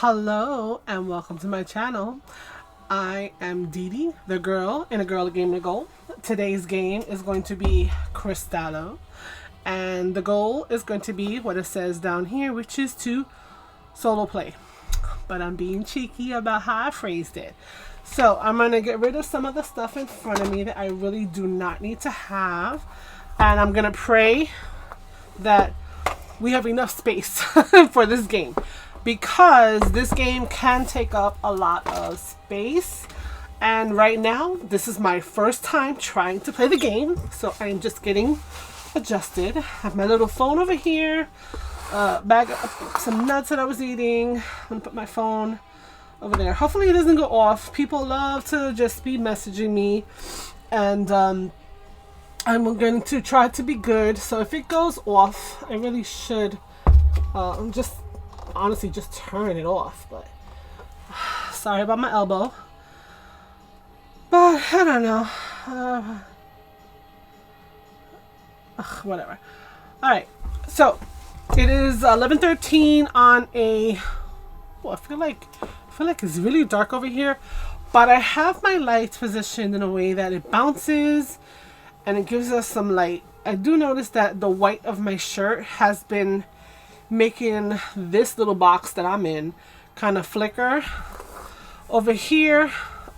Hello and welcome to my channel. I am Dee Dee, the girl in A Girl, A Game, A Goal. Today's game is going to be Crystallo, and the goal is going to be what it says down here, which is to solo play. But I'm being cheeky about how I phrased it. So I'm going to get rid of some of the stuff in front of me that I really do not need to have, and I'm going to pray that we have enough space for this game, because this game can take up a lot of space, and right now this is my first time trying to play the game, so I'm just getting adjusted. I have my little phone over here, bag of some nuts that I was eating. I'm gonna put my phone over there. Hopefully it doesn't go off. People love to just be messaging me, and I'm going to try to be good, so if it goes off I really should honestly just turn it off. But sorry about my elbow, but I don't know, whatever. All right, so it is 11:13 on a I feel like it's really dark over here, but I have my lights positioned in a way that it bounces and it gives us some light. I do notice that the white of my shirt has been making this little box that I'm in kind of flicker. Over here,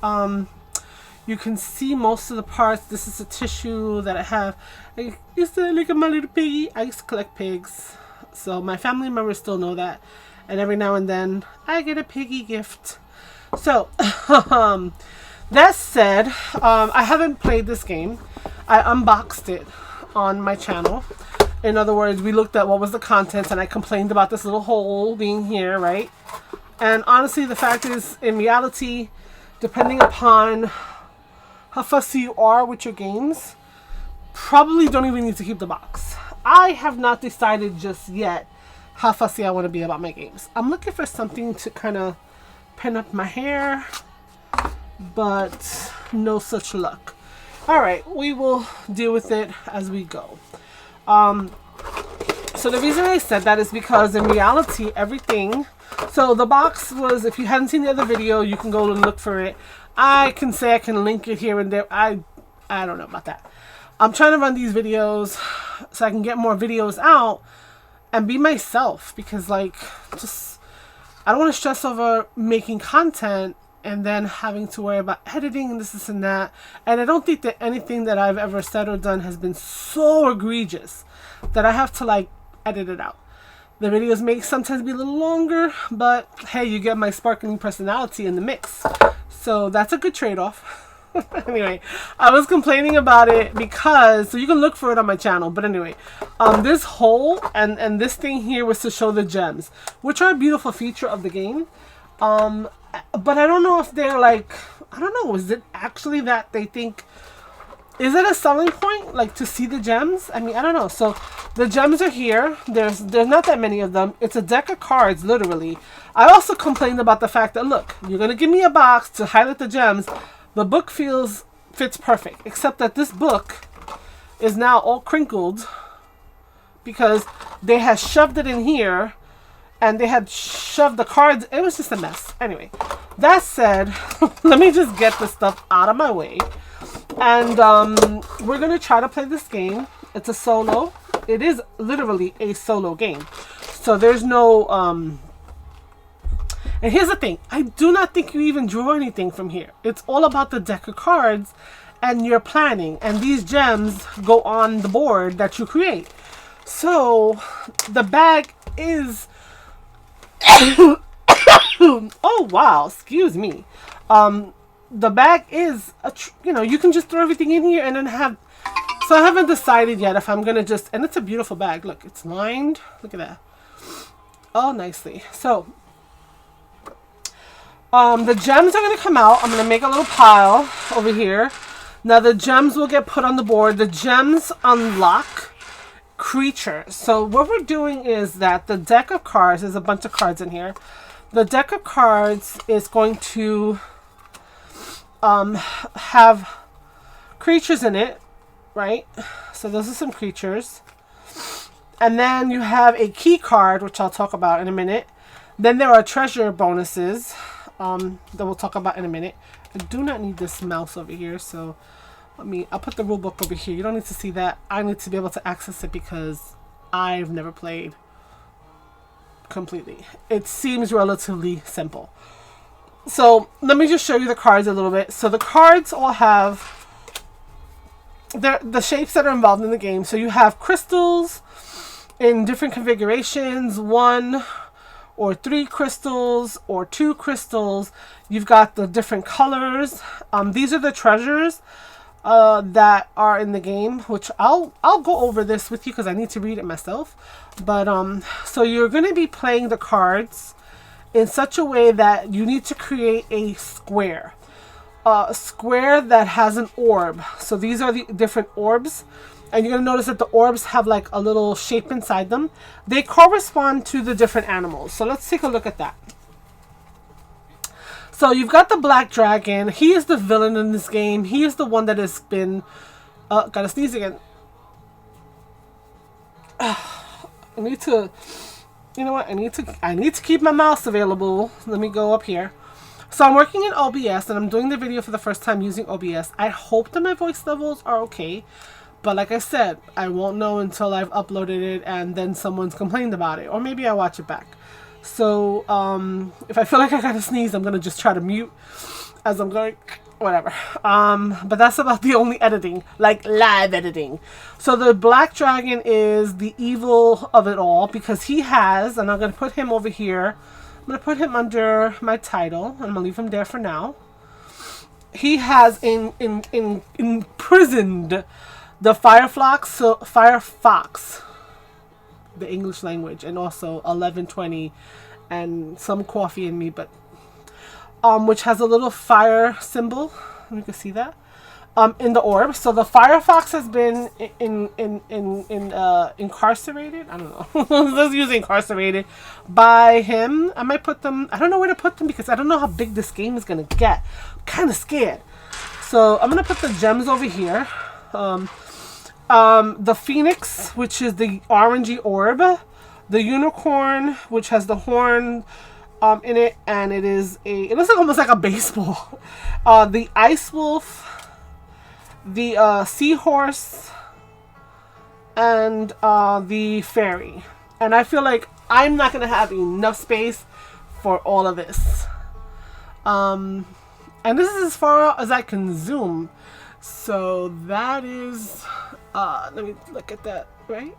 you can see most of the parts. This is a tissue that I have. I used to look at my little piggy. I used to collect pigs, so my family members still know that. And every now and then, I get a piggy gift. So, that said, I haven't played this game. I unboxed it on my channel. In other words, we looked at what was the contents, and I complained about this little hole being here, right? And honestly, the fact is, in reality, depending upon how fussy you are with your games, probably don't even need to keep the box. I have not decided just yet how fussy I want to be about my games. I'm looking for something to kind of pin up my hair, but no such luck. All right, we will deal with it as we go. So the reason I said that is because in reality, everything, so the box was, if you hadn't seen the other video, you can go and look for it. I can say I can link it here and there. I don't know about that. I'm trying to run these videos so I can get more videos out and be myself, because like, just, I don't want to stress over making content and then having to worry about editing and this and that. And I don't think that anything that I've ever said or done has been so egregious that I have to like edit it out. The videos may sometimes be a little longer, but hey, you get my sparkling personality in the mix, so that's a good trade-off. Anyway, I was complaining about it because, so you can look for it on my channel, but anyway, this hole and this thing here was to show the gems, which are a beautiful feature of the game. But I don't know if they're like, I don't know, is it actually that they think, is it a selling point, like, to see the gems? I mean, I don't know. So the gems are here. There's not that many of them. It's a deck of cards, literally. I also complained about the fact that, look, you're going to give me a box to highlight the gems. The book fits perfect, except that this book is now all crinkled because they had shoved it in here and they had shoved the cards. It was just a mess. Anyway, that said, let me just get this stuff out of my way. And we're going to try to play this game. It's a solo. It is literally a solo game. So there's no... And here's the thing. I do not think you even draw anything from here. It's all about the deck of cards and your planning. And these gems go on the board that you create. So the bag is... Oh, wow. Excuse me. The bag is, you can just throw everything in here and then have... So I haven't decided yet if I'm going to just... And it's a beautiful bag. Look, it's lined. Look at that. Oh, nicely. So, the gems are going to come out. I'm going to make a little pile over here. Now, the gems will get put on the board. The gems unlock creatures. So, what we're doing is that the deck of cards, there's a bunch of cards in here. The deck of cards is going to... have creatures in it, right? So those are some creatures. And then you have a key card, which I'll talk about in a minute. Then there are treasure bonuses that we'll talk about in a minute. I do not need this mouse over here, so I'll put the rule book over here. You don't need to see that. I need to be able to access it because I've never played completely. It seems relatively simple. So let me just show you the cards a little bit. So the cards all have the shapes that are involved in the game. So you have crystals in different configurations, 1 or 3 crystals or 2 crystals. You've got the different colors. These are the treasures that are in the game, which I'll go over this with you because I need to read it myself. But so you're going to be playing the cards in such a way that you need to create a square that has an orb. So these are the different orbs, and you're going to notice that the orbs have like a little shape inside them. They correspond to the different animals. So let's take a look at that. So you've got the black dragon. He is the villain in this game. He is the one that has been gotta sneeze again. I need to, you know what? I need to keep my mouse available. Let me go up here. So I'm working in OBS and I'm doing the video for the first time using OBS. I hope that my voice levels are okay. But like I said, I won't know until I've uploaded it and then someone's complained about it. Or maybe I'll watch it back. So if I feel like I gotta sneeze, I'm gonna just try to mute as I'm going, whatever. But that's about the only editing, like live editing. So the black dragon is the evil of it all because he has, and I'm gonna put him over here. I'm gonna put him under my title. I'm gonna leave him there for now. He has imprisoned the Firefox, the English language, and also 1120 and some coffee in me, but which has a little fire symbol. You can see that in the orb. So the Firefox has been incarcerated. I don't know. Let's use incarcerated by him. I might put them. I don't know where to put them because I don't know how big this game is gonna get. I'm kind of scared. So I'm gonna put the gems over here. The phoenix, which is the orangey orb, the unicorn, which has the horn in it, and it looks like almost like a baseball. The ice wolf, the seahorse, and the fairy. And I feel like I'm not gonna have enough space for all of this. And this is as far as I can zoom. So that is, let me look at that, right?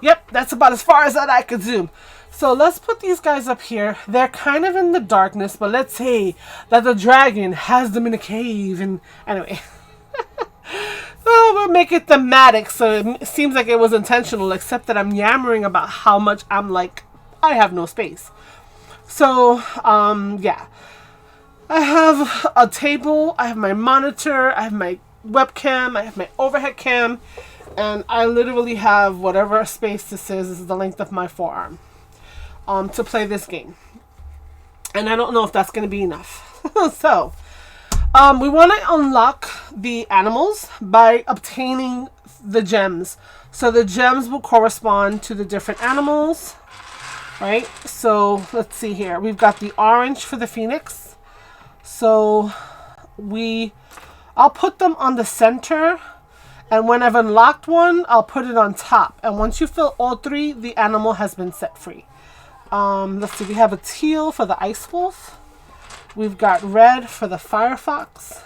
Yep, that's about as far as that I could zoom. So let's put these guys up here. They're kind of in the darkness, but let's say that the dragon has them in a cave. And anyway, so we'll make it thematic so it seems like it was intentional, except that I'm yammering about how much I'm like, I have no space. So, yeah. I have a table, I have my monitor, I have my webcam, I have my overhead cam, and I literally have whatever space this is the length of my forearm to play this game. And I don't know if that's going to be enough. So, we want to unlock the animals by obtaining the gems. So the gems will correspond to the different animals, right? So let's see here. We've got the orange for the phoenix. So I'll put them on the center, and when I've unlocked one, I'll put it on top. And once you fill all 3, the animal has been set free. Let's see, we have a teal for the ice wolf. We've got red for the firefox.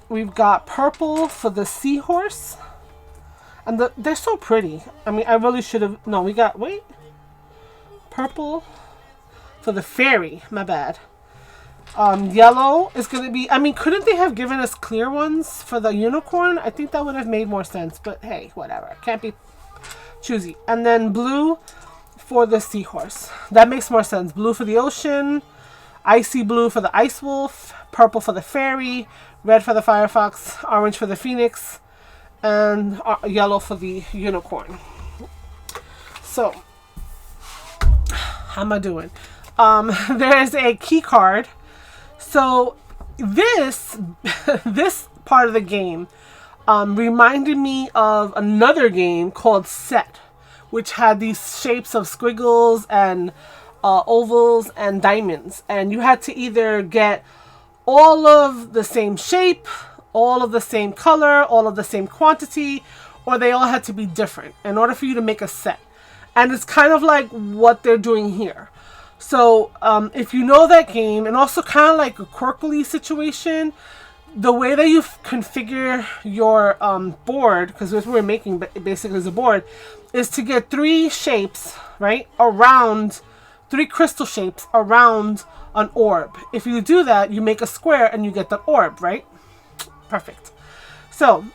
We've got purple for the seahorse. And they're so pretty. I mean, I really should have, no, we got, wait. Purple for the fairy, my bad. Yellow is going to be, I mean, couldn't they have given us clear ones for the unicorn? I think that would have made more sense, but hey, whatever. Can't be choosy. And then blue for the seahorse. That makes more sense. Blue for the ocean, icy blue for the ice wolf, purple for the fairy, red for the firefox, orange for the phoenix, and yellow for the unicorn. So, how am I doing? There's a key card. So this part of the game reminded me of another game called Set, which had these shapes of squiggles and ovals and diamonds. And you had to either get all of the same shape, all of the same color, all of the same quantity, or they all had to be different in order for you to make a set. And it's kind of like what they're doing here. So if you know that game, and also kind of like a quirkily situation, the way that you configure your board, because what we're making basically is a board, is to get 3 shapes, right, around, 3 crystal shapes around an orb. If you do that, you make a square and you get the orb, right? Perfect. So,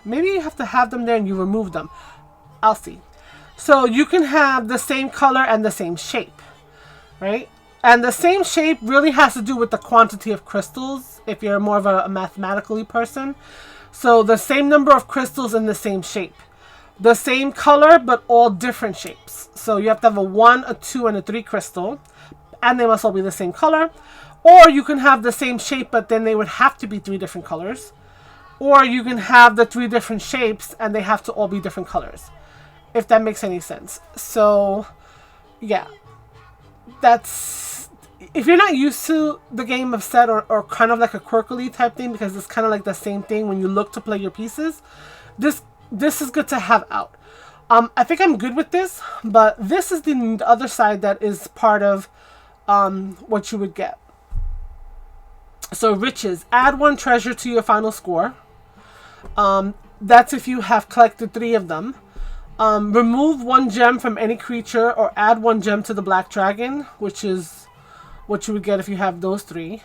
maybe you have to have them there and you remove them. I'll see. So you can have the same color and the same shape, right? And the same shape really has to do with the quantity of crystals, if you're more of a mathematically person. So the same number of crystals in the same shape. The same color, but all different shapes. So you have to have a 1, a 2, and a 3 crystal. And they must all be the same color. Or you can have the same shape, but then they would have to be 3 different colors. Or you can have the 3 different shapes, and they have to all be different colors. If that makes any sense. So, yeah. That's... If you're not used to the game of set, or kind of like a quirkily type thing, because it's kind of like the same thing when you look to play your pieces, this is good to have out. I think I'm good with this, but this is the other side that is part of what you would get. So riches. Add 1 treasure to your final score. That's if you have collected 3 of them. Remove 1 gem from any creature, or add 1 gem to the black dragon, which is what you would get if you have those 3.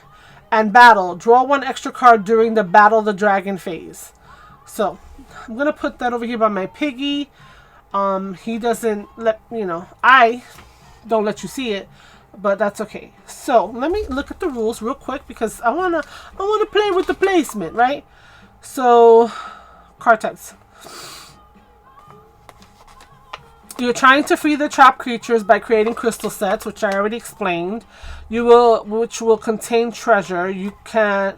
And battle. Draw 1 extra card during the battle the dragon phase. So, I'm going to put that over here by my piggy. He doesn't let, I don't let you see it, but that's okay. So, let me look at the rules real quick, because I wanna play with the placement, right? So, card types. You're trying to free the trapped creatures by creating crystal sets, which I already explained. Which will contain treasure,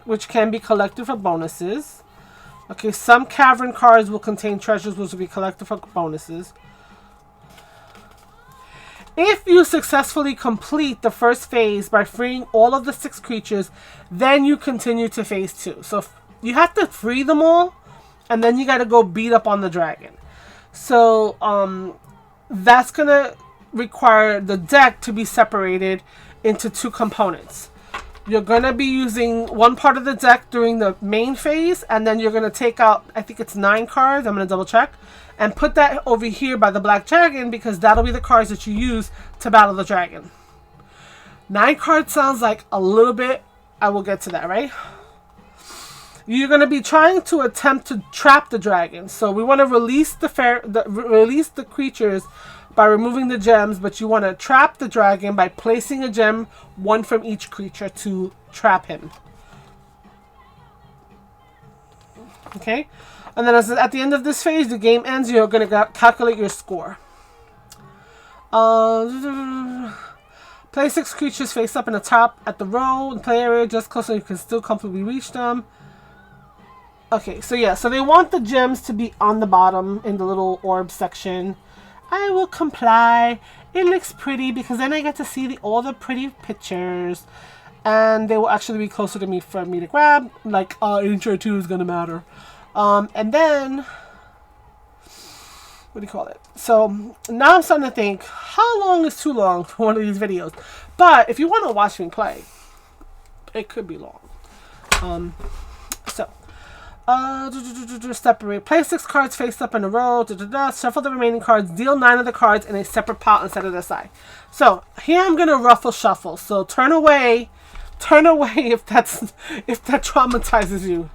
which can be collected for bonuses. Okay, some cavern cards will contain treasures which will be collected for bonuses. If you successfully complete the first phase by freeing all of the 6 creatures, then you continue to phase 2. So you have to free them all, and then you got to go beat up on the dragon. So that's going to require the deck to be separated into 2 components. You're going to be using 1 part of the deck during the main phase, and then you're going to take out, I think it's 9 cards, I'm going to double check, and put that over here by the black dragon, because that'll be the cards that you use to battle the dragon. 9 cards sounds like a little bit. I will get to that, right? You're going to be trying to attempt to trap the dragon. So we want to release the creatures by removing the gems, but you want to trap the dragon by placing a gem, 1 from each creature, to trap him. Okay? And then at the end of this phase, the game ends, you're going to calculate your score. Play 6 creatures face up in the top at the row and play area just close so you can still comfortably reach them. Okay, so yeah, so they want the gems to be on the bottom in the little orb section. I will comply. It looks pretty because then I get to see all the pretty pictures. And they will actually be closer to me for me to grab. Like, intro 2 is going to matter. And then, what do you call it? So, now I'm starting to think, how long is too long for one of these videos? But, if you want to watch me play, it could be long. Separate. Play 6 cards face up in a row. Shuffle the remaining cards. Deal 9 of the cards in a separate pot and set it aside. So here I'm gonna ruffle shuffle. So turn away if that traumatizes you,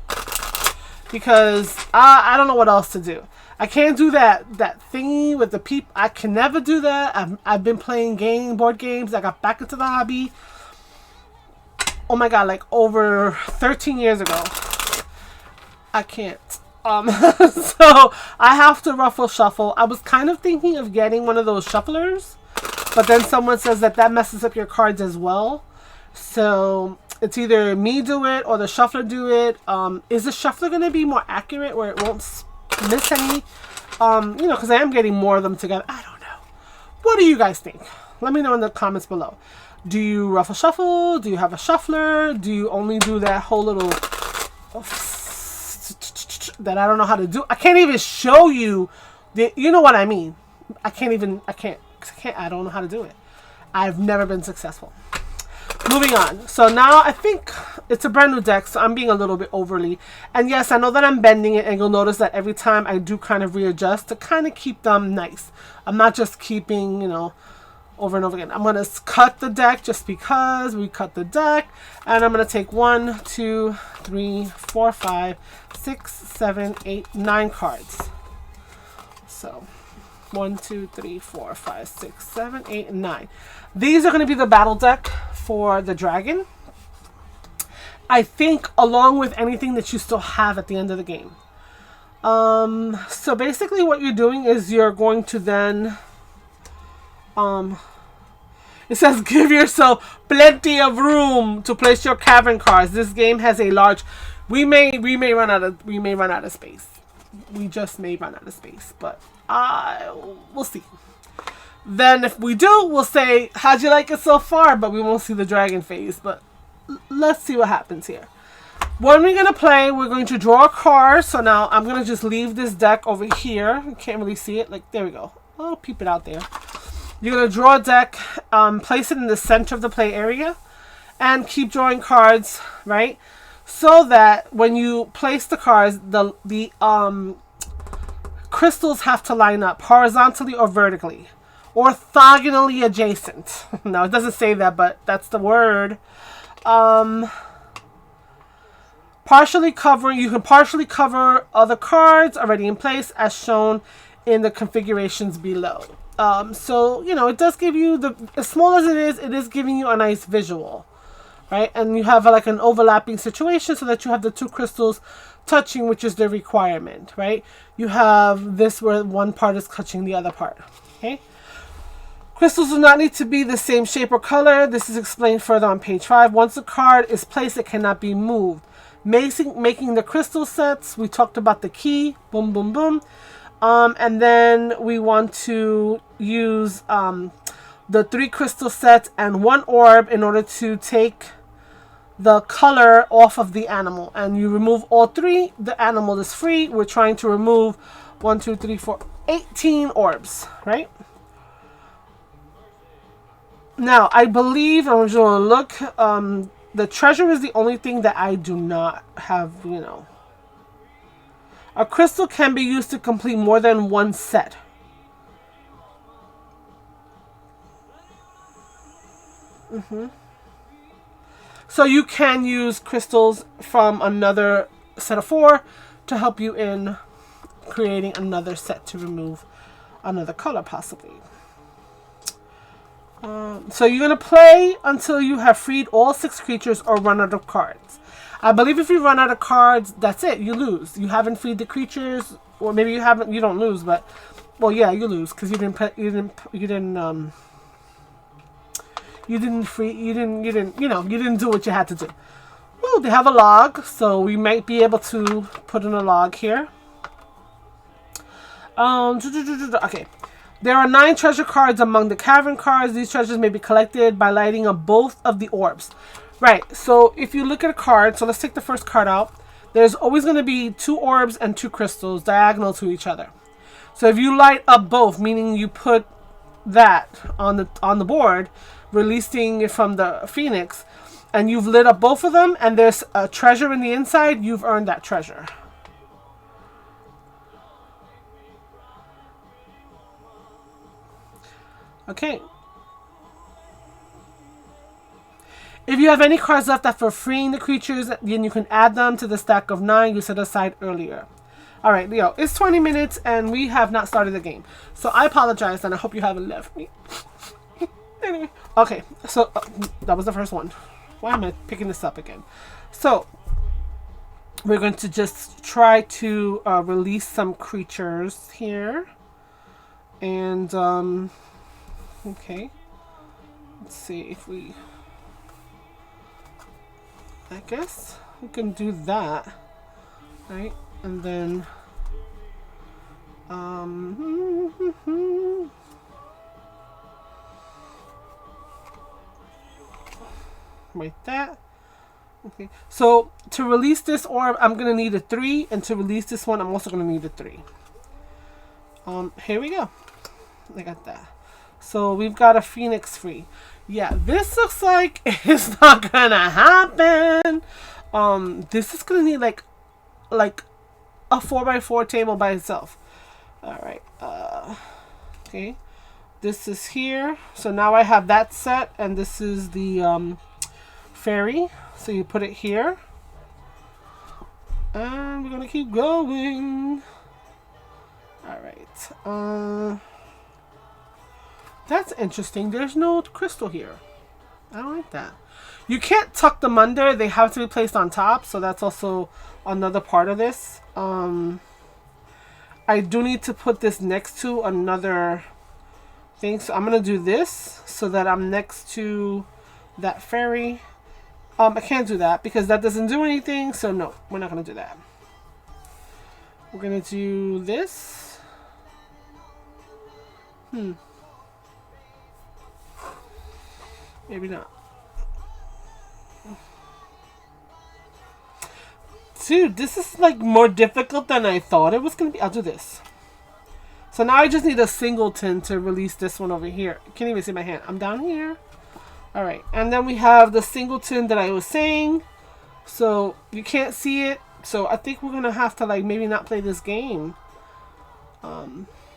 because I don't know what else to do. I can't do that thingy with the peep. I can never do that. I've been playing board games. I got back into the hobby. Oh my god, like over 13 years ago. I can't. So I have to ruffle shuffle. I was kind of thinking of getting one of those shufflers, but then someone says that messes up your cards as well. So it's either me do it or the shuffler do it. Is the shuffler going to be more accurate where it won't miss any You know, because I am getting more of them together. I don't know. What do you guys think? Let me know in the comments below. Do you ruffle shuffle? Do you have a shuffler? Do you only do that whole little that I don't know how to do? I can't even show you. You know what I mean? I don't know how to do it. I've never been successful. Moving on. So now I think it's a brand new deck, so I'm being a little bit overly. And yes, I know that I'm bending it, and you'll notice that every time I do kind of readjust to kind of keep them nice. I'm not just keeping, you know, over and over again. I'm going to cut the deck just because we cut the deck. And I'm going to take 1, 2, 3, 4, 5, 6, 7, 8, 9 cards. So 1, 2, 3, 4, 5, 6, 7, 8, and 9. These are going to be the battle deck for the dragon. I think along with anything that you still have at the end of the game. So basically what you're doing is you're going to then, it says give yourself plenty of room to place your cavern cards. This game has a large, we may run out of space. We just may run out of space, but we'll see. Then if we do, we'll say, how'd you like it so far? But we won't see the dragon phase. But let's see what happens here. When we're going to play, we're going to draw a card. So now I'm going to just leave this deck over here. You can't really see it. Like, there we go. I'll peep it out there. You're going to draw a deck, place it in the center of the play area, and keep drawing cards, right? So that when you place the cards, the crystals have to line up horizontally or vertically. Orthogonally adjacent. No, it doesn't say that, but that's the word. Partially covering, you can partially cover other cards already in place as shown in the configurations below. So, you know, it does give you, as small as it is giving you a nice visual, right? And you have like an overlapping situation so that you have the two crystals touching, which is the requirement, right? You have this where one part is touching the other part, okay? Crystals do not need to be the same shape or color. This is explained further on page 5. Once a card is placed, it cannot be moved. Making the crystal sets, we talked about the key, boom, boom, boom. And then we want to use the 3 crystal sets and 1 orb in order to take the color off of the animal. And you remove all 3, the animal is free. We're trying to remove 1, 2, 3, 4, 18 orbs, right? Now, I believe, I'm just going to look, the treasure is the only thing that I do not have, you know. A crystal can be used to complete more than one set. So you can use crystals from another set of 4 to help you in creating another set to remove another color possibly. So you're going to play until you have freed all 6 creatures or run out of cards. I believe if you run out of cards, that's it. You lose. You haven't freed the creatures, or maybe you haven't. You don't lose, but well, yeah, you lose because you didn't do what you had to do. Well, they have a log, so we might be able to put in a log here. Okay. There are 9 treasure cards among the cavern cards. These treasures may be collected by lighting up both of the orbs. Right, so if you look at a card, so let's take the first card out. There's always going to be 2 orbs and 2 crystals diagonal to each other. So if you light up both, meaning you put that on the board, releasing it from the phoenix, and you've lit up both of them, and there's a treasure in the inside, you've earned that treasure. Okay. If you have any cards left after freeing the creatures, then you can add them to the stack of 9 you set aside earlier. Alright, Leo, it's 20 minutes and we have not started the game. So I apologize and I hope you haven't left me. Anyway, okay, so that was the first one. Why am I picking this up again? So, we're going to just try to release some creatures here. And, okay. Let's see if we... I guess we can do that, right? And then Like that. Okay, so to release this orb, I'm gonna need a 3, and to release this one, I'm also gonna need a 3. Here we go. I got that. So we've got a phoenix free. Yeah, this looks like it's not gonna happen. This is gonna need like a 4x4 table by itself. All right. Okay. This is here. So now I have that set, and this is the fairy. So you put it here, and we're gonna keep going. All right. That's interesting. There's no crystal here. I don't like that. You can't tuck them under. They have to be placed on top. So that's also another part of this. I do need to put this next to another thing. So I'm gonna do this so that I'm next to that fairy. I can't do that because that doesn't do anything. So no, we're not gonna do that. We're gonna do this. Maybe not. Dude, this is like more difficult than I thought it was gonna be. I'll do this. So now I just need a singleton to release this one over here. You can't even see my hand. I'm down here. All right, and then we have the singleton that I was saying. So you can't see it. So I think we're gonna have to like maybe not play this game.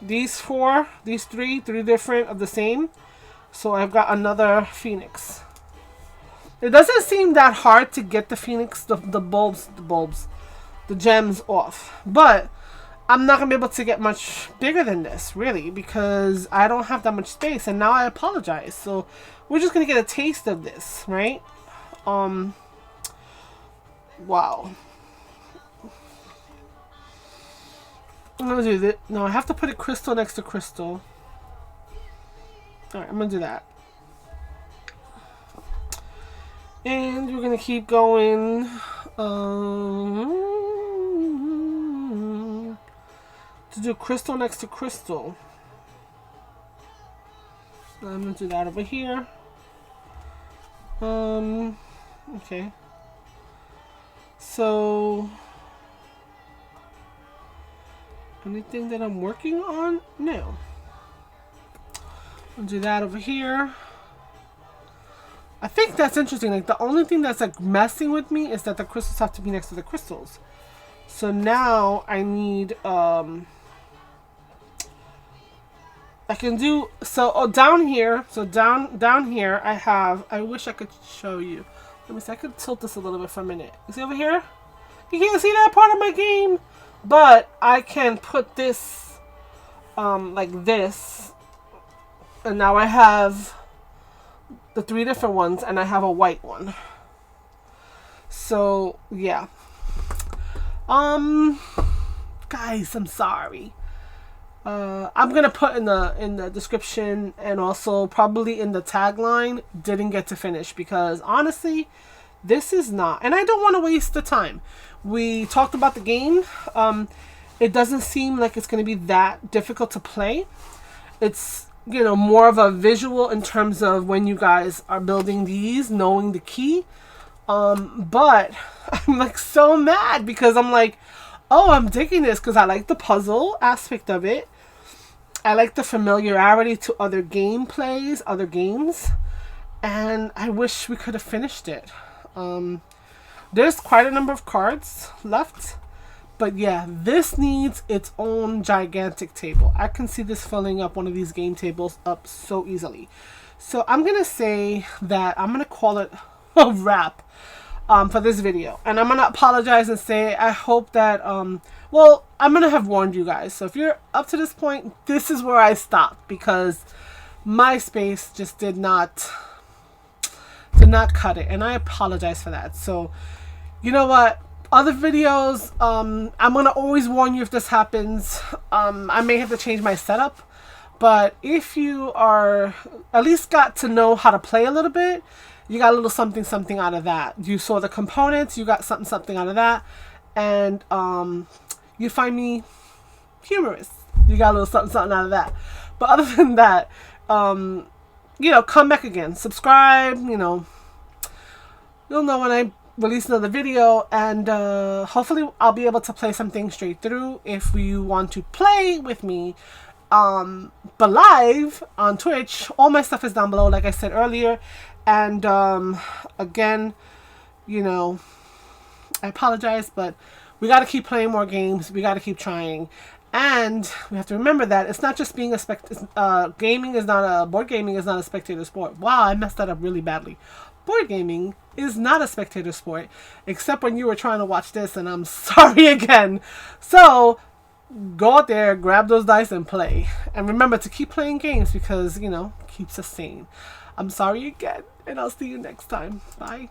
These three different of the same. So I've got another phoenix. It doesn't seem that hard to get the phoenix, the gems off. But I'm not going to be able to get much bigger than this, really, because I don't have that much space. And now I apologize. So we're just going to get a taste of this, right? Wow. I'm going to do this. No, I have to put it crystal next to crystal. Alright, I'm going to do that. And we're going to keep going. To do crystal next to crystal. I'm going to do that over here. Okay. So, anything that I'm working on? No. I'll do that over here. I think that's interesting. Like the only thing that's like messing with me is that the crystals have to be next to the crystals. So now I need I can do down here. So down here I have. I wish I could show you. Let me see. I could tilt this a little bit for a minute. You see over here? You can't see that part of my game, but I can put this like this. And now I have the 3 different ones, and I have a white one. So yeah. Guys, I'm sorry. I'm gonna put in the description and also probably in the tagline. Didn't get to finish because honestly, this is not, and I don't want to waste the time. We talked about the game. It doesn't seem like it's gonna be that difficult to play. It's, you know, more of a visual in terms of when you guys are building these, knowing the key. But I'm like so mad because I'm like, oh, I'm digging this because I like the puzzle aspect of it. I like the familiarity to other gameplays, other games, and I wish we could have finished it. There's quite a number of cards left. But yeah, this needs its own gigantic table. I can see this filling up one of these game tables up so easily. So I'm going to say that I'm going to call it a wrap for this video. And I'm going to apologize and say I hope that, well, I'm going to have warned you guys. So if you're up to this point, this is where I stopped because my space just did not cut it. And I apologize for that. So, you know what? Other videos, I'm going to always warn you if this happens. I may have to change my setup. But if you are at least got to know how to play a little bit, you got a little something out of that. You saw the components, you got something out of that. And you find me humorous. You got a little something, something out of that. But other than that, you know, come back again. Subscribe, you know. You'll know when I release another video. And hopefully I'll be able to play something straight through if you want to play with me. But live on Twitch, all my stuff is down below, like I said earlier. And again, you know, I apologize, but we got to keep playing more games. We got to keep trying. And we have to remember that it's not just being a gaming is not a board gaming is not a spectator sport. Wow, I messed that up really badly. Board gaming is not a spectator sport, except when you were trying to watch this, and I'm sorry again. So go out there, grab those dice, and play. And remember to keep playing games because, you know, keeps us sane. I'm sorry again, and I'll see you next time. Bye.